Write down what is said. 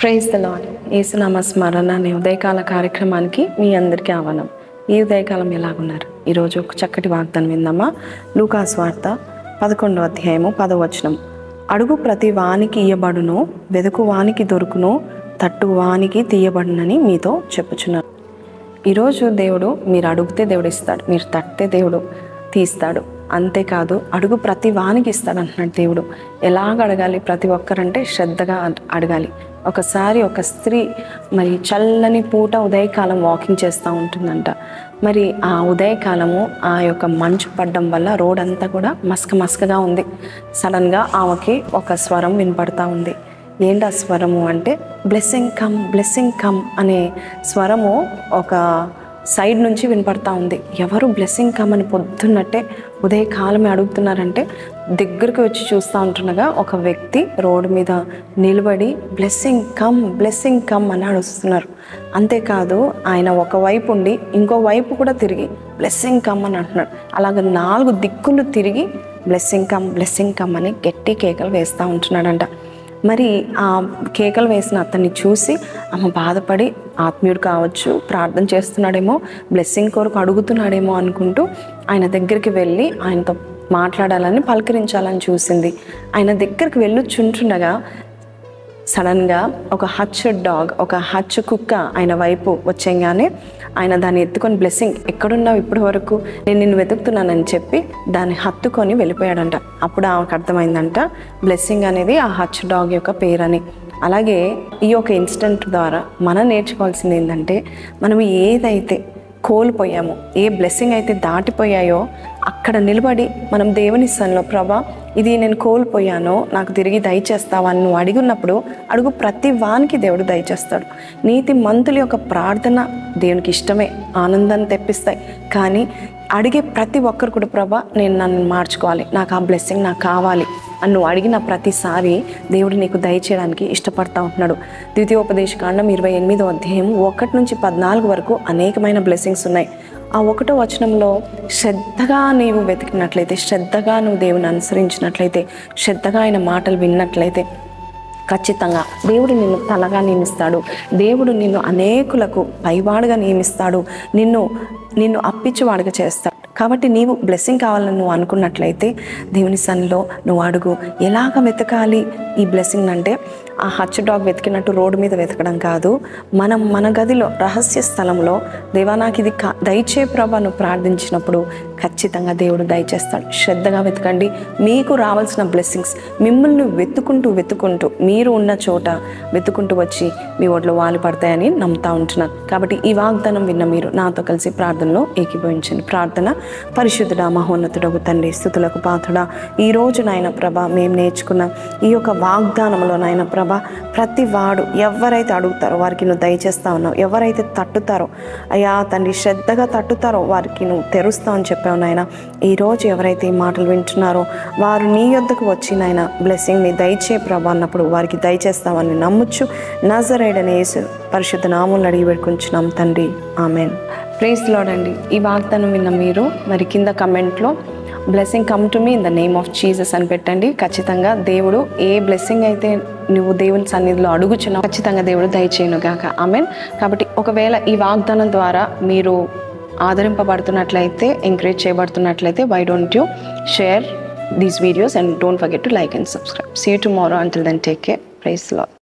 Praise the lord. యేసునామ స్మరణ అనే ఉదయకాల కార్యక్రమానికి మీ అందరికీ ఆహ్వానం. ఈ ఉదయకాలం ఎలాగున్నారు? ఈరోజు ఒక చక్కటి వాగ్దానం విందామా? లూకా సువార్త 11వ అధ్యాయము 10వ వచనం. అడుగు ప్రతి వానికి ఇయ్యబడును, వెదుకు వానికి దొరుకును, తట్టు వానికి తీయబడునని మీతో చెప్పుచున్నాను. ఈరోజు దేవుడు, మీరు అడిగితే దేవుడు ఇస్తాడు, మీరు తట్టే దేవుడు తీస్తాడు. అంతేకాదు అడుగు ప్రతి వానికి ఇస్తాడు అంటున్నాడు దేవుడు. ఎలాగ అడగాలి? ప్రతి ఒక్కరంటే శ్రద్ధగా అడగాలి. ఒకసారి ఒక స్త్రీ మరి చల్లని పూట ఉదయకాలం వాకింగ్ చేస్తూ ఉంటుందంట. మరి ఆ ఉదయకాలము ఆ యొక్క మంచు పడడం వల్ల రోడ్ అంతా కూడా మసకగా ఉంది. సడన్గా ఆమెకి ఒక స్వరం వినపడతా ఉంది. ఏంటి ఆ స్వరము అంటే, బ్లెస్సింగ్ కమ్, బ్లెస్సింగ్ కమ్ అనే స్వరము ఒక సైడ్ నుంచి వినపడతా ఉంది. ఎవరు బ్లెస్సింగ్ కమ్ అని పొద్దున్నట్టే ఉదయకాలమే అడుగుతున్నారంటే, దగ్గరికి వచ్చి చూస్తూ ఉంటుండగా ఒక వ్యక్తి రోడ్డు మీద నిలబడి బ్లెస్సింగ్ కమ్, బ్లెస్సింగ్ కమ్ అని అడుగుతున్నారు. అంతేకాదు ఆయన ఒకవైపు ఉండి ఇంకో వైపు కూడా తిరిగి బ్లెస్సింగ్ కమ్ అని అంటున్నాడు. అలాగ 4 దిక్కులు తిరిగి బ్లెస్సింగ్ కమ్, బ్లెస్సింగ్ కమ్ అని గట్టి కేకలు వేస్తూ ఉంటున్నాడంట. మరి ఆ కేకలు వేసిన అతన్ని చూసి ఆమె బాధపడి, ఆత్మీయుడు కావచ్చు, ప్రార్థన చేస్తున్నాడేమో, బ్లెస్సింగ్ కొరకు అడుగుతున్నాడేమో అనుకుంటూ ఆయన దగ్గరికి వెళ్ళి ఆయనతో మాట్లాడాలని, పలకరించాలని చూసింది. ఆయన దగ్గరికి వెళ్ళొచ్చుంటుండగా సడన్గా ఒక హచ్ కుక్క ఆయన వైపు వచ్చేగానే ఆయన దాన్ని ఎత్తుకొని, బ్లెస్సింగ్ ఎక్కడున్నావు ఇప్పటి వరకు, నేను నిన్ను వెతుకుతున్నానని చెప్పి దాన్ని హత్తుకొని వెళ్ళిపోయాడంట. అప్పుడు ఆమెకు అర్థమైందంట బ్లెస్సింగ్ అనేది ఆ హచ్ డాగ్ యొక్క పేరని. అలాగే ఈ యొక్క ఇన్సిడెంట్ ద్వారా మనం నేర్చుకోవాల్సింది ఏంటంటే, మనం ఏదైతే కోల్పోయామో, ఏ బ్లెస్సింగ్ అయితే దాటిపోయాయో అక్కడ నిలబడి మనం దేవుని సన్నిధిలో, ప్రభా ఇది నేను కోల్పోయానో నాకు తిరిగి దయచేస్తావా అని నువ్వు అడిగినప్పుడు, అడుగు ప్రతి వానికి దేవుడు దయచేస్తాడు. నీతి మంతుల యొక్క ప్రార్థన దేవునికి ఇష్టమే, ఆనందాన్ని తెప్పిస్తాయి. కానీ అడిగే ప్రతి ఒక్కరు కూడా, ప్రభా నన్ను మార్చుకోవాలి, నాకు ఆ బ్లెస్సింగ్ నాకు కావాలి అని నువ్వు అడిగిన ప్రతిసారి దేవుడు నీకు దయచేయడానికి ఇష్టపడతా ఉంటున్నాడు. ద్వితీయోపదేశకాండం 28వ అధ్యాయం 1 నుంచి 14 వరకు అనేకమైన బ్లెస్సింగ్స్ ఉన్నాయి. ఆ 1వ వచనంలో శ్రద్ధగా నీవు వెతికినట్లయితే, శ్రద్ధగా నువ్వు దేవుని అనుసరించినట్లయితే, శ్రద్ధగా ఆయన మాటలు విన్నట్లయితే ఖచ్చితంగా దేవుడు నిన్ను తలగా నియమిస్తాడు. దేవుడు నిన్ను అనేకులకు పైవాడుగా నియమిస్తాడు. నిన్ను అప్పించేవాడుగా చేస్తాడు. కాబట్టి నీవు బ్లెస్సింగ్ కావాలని నువ్వు అనుకున్నట్లయితే దేవుని సన్నిధిలో నువ్వు అడుగు. ఎలాగ వెతకాలి ఈ బ్లెస్సింగ్ అంటే, ఆ హచ్ డాగ్ వెతికినట్టు రోడ్డు మీద వెతకడం కాదు. మన గదిలో రహస్య స్థలంలో, దేవా నాకు ఇది దయచే ప్రభా నువ్వు ప్రార్థించినప్పుడు ఖచ్చితంగా దేవుడు దయచేస్తాడు. శ్రద్ధగా వెతకండి. మీకు రావాల్సిన బ్లెస్సింగ్స్ మిమ్మల్ని వెతుకుంటూ మీరు ఉన్న చోట వెతుకుంటూ వచ్చి మీ ఒడిలో వాలి పడతాయని నమ్ముతా ఉంటున్నాను. కాబట్టి ఈ వాగ్దానం విన్న మీరు నాతో కలిసి ప్రార్థనలో ఏకీభవించండి. ప్రార్థన. పరిశుద్ధుడా, మహోన్నతుడగు తండ్రి, స్తుతులకు పాత్రుడా, ఈరోజు నాయన ప్రభా మేము నేర్చుకున్న ఈ యొక్క వాగ్దానంలో నాయన ప్రభా, ప్రతి వాడు ఎవరైతే అడుగుతారో వారికి నువ్వు దయచేస్తా ఉన్నావు. ఎవరైతే తట్టుతారో అయ్యా తండ్రి, శ్రద్ధగా తట్టుతారో వారికి నువ్వు తెరుస్తావు అని చెప్పావు నాయన. ఈరోజు ఎవరైతే ఈ మాటలు వింటున్నారో వారు నీ యొద్దకు వచ్చి నాయన బ్లెస్సింగ్ని దయచే ప్రభా అన్నప్పుడు వారికి దయచేస్తామని నమ్ముచ్చు. నజరేయుడైన యేసు పరిశుద్ధ నామములో అడిగి పెట్టుకుంటున్నాం తండ్రి, ఆమెన్. ప్రైజ్ ది లార్డ్ అండి. ఈ వాగ్దానం విన్న మీరు మరి కింద కమెంట్లో blessing come to me in the name of Jesus అని పెట్టండి. ఖచ్చితంగా దేవుడు ఏ బ్లెస్సింగ్ అయితే నువ్వు దేవుని సన్నిధిలో అడుగుచున్నావు ఖచ్చితంగా దేవుడు దయచేయును గాక, ఆమెన్. కాబట్టి ఒకవేళ ఈ వాగ్దానం ద్వారా మీరు ఆదరింపబడుతున్నట్లయితే, encourage చేయబడుతున్నట్లయితే, why don't you share these videos and don't forget to like and subscribe. See you tomorrow. Until then, take care. Praise the Lord.